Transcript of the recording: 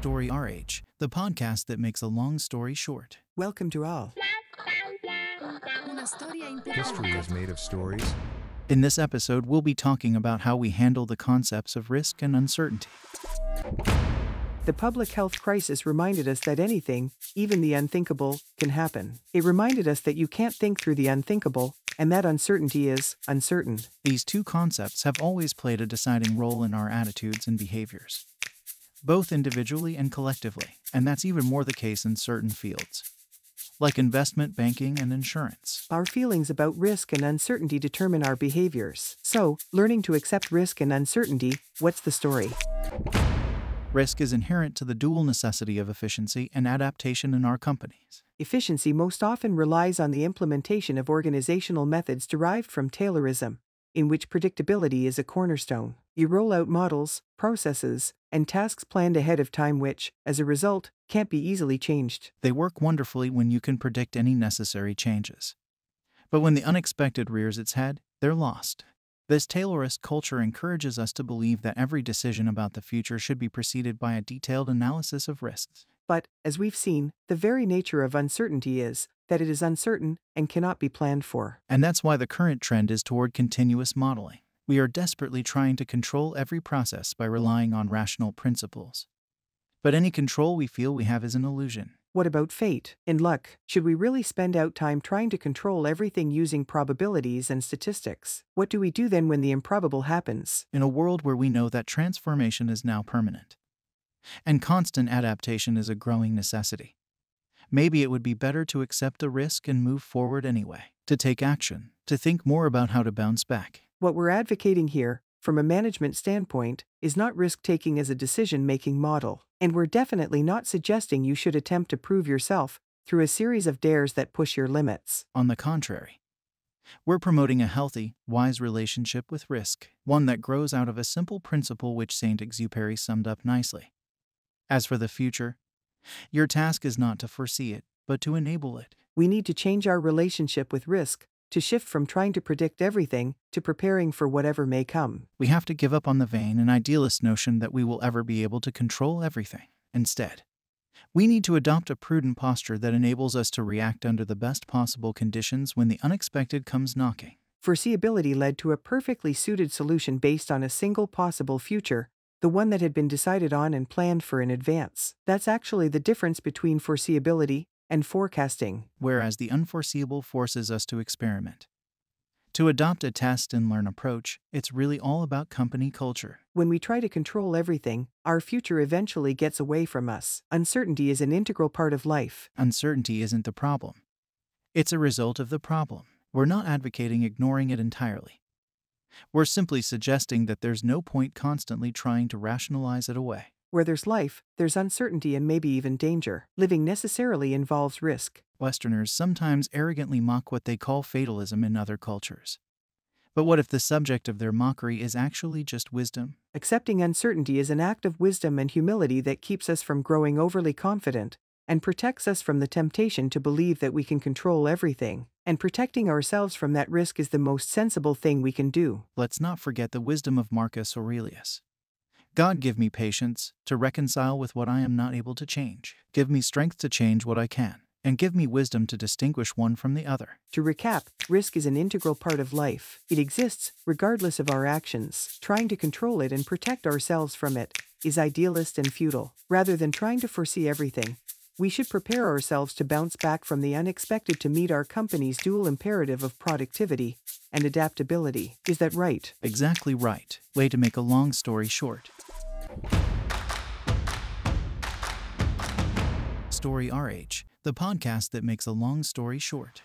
Story RH, the podcast that makes a long story short. Welcome to all. History is made of stories. In this episode, we'll be talking about how we handle the concepts of risk and uncertainty. The public health crisis reminded us that anything, even the unthinkable, can happen. It reminded us that you can't think through the unthinkable, and that uncertainty is uncertain. These two concepts have always played a deciding role in our attitudes and behaviors, both individually and collectively, and that's even more the case in certain fields, like investment banking and insurance. Our feelings about risk and uncertainty determine our behaviors. So, learning to accept risk and uncertainty, what's the story? Risk is inherent to the dual necessity of efficiency and adaptation in our companies. Efficiency most often relies on the implementation of organizational methods derived from Taylorism, in which predictability is a cornerstone. You roll out models, processes, and tasks planned ahead of time which, as a result, can't be easily changed. They work wonderfully when you can predict any necessary changes. But when the unexpected rears its head, they're lost. This Taylorist culture encourages us to believe that every decision about the future should be preceded by a detailed analysis of risks. But, as we've seen, the very nature of uncertainty is that it is uncertain and cannot be planned for. And that's why the current trend is toward continuous modeling. We are desperately trying to control every process by relying on rational principles. But any control we feel we have is an illusion. What about fate and luck? Should we really spend out time trying to control everything using probabilities and statistics? What do we do then when the improbable happens? In a world where we know that transformation is now permanent, and constant adaptation is a growing necessity, maybe it would be better to accept the risk and move forward anyway, to take action, to think more about how to bounce back. What we're advocating here, from a management standpoint, is not risk-taking as a decision-making model, and we're definitely not suggesting you should attempt to prove yourself through a series of dares that push your limits. On the contrary, we're promoting a healthy, wise relationship with risk, one that grows out of a simple principle which Saint-Exupéry summed up nicely. As for the future, your task is not to foresee it, but to enable it. We need to change our relationship with risk, to shift from trying to predict everything to preparing for whatever may come. We have to give up on the vain and idealist notion that we will ever be able to control everything. Instead, we need to adopt a prudent posture that enables us to react under the best possible conditions when the unexpected comes knocking. Foreseeability led to a perfectly suited solution based on a single possible future, the one that had been decided on and planned for in advance. That's actually the difference between foreseeability and forecasting. Whereas the unforeseeable forces us to experiment, to adopt a test and learn approach, it's really all about company culture. When we try to control everything, our future eventually gets away from us. Uncertainty is an integral part of life. Uncertainty isn't the problem. It's a result of the problem. We're not advocating ignoring it entirely. We're simply suggesting that there's no point constantly trying to rationalize it away. Where there's life, there's uncertainty and maybe even danger. Living necessarily involves risk. Westerners sometimes arrogantly mock what they call fatalism in other cultures. But what if the subject of their mockery is actually just wisdom? Accepting uncertainty is an act of wisdom and humility that keeps us from growing overly confident and protects us from the temptation to believe that we can control everything. And protecting ourselves from that risk is the most sensible thing we can do. Let's not forget the wisdom of Marcus Aurelius. God, give me patience to reconcile with what I am not able to change. Give me strength to change what I can, and give me wisdom to distinguish one from the other. To recap, risk is an integral part of life. It exists regardless of our actions. Trying to control it and protect ourselves from it is idealist and futile. Rather than trying to foresee everything, we should prepare ourselves to bounce back from the unexpected to meet our company's dual imperative of productivity and adaptability. Is that right? Exactly right. Way to make a long story short. Story RH, the podcast that makes a long story short.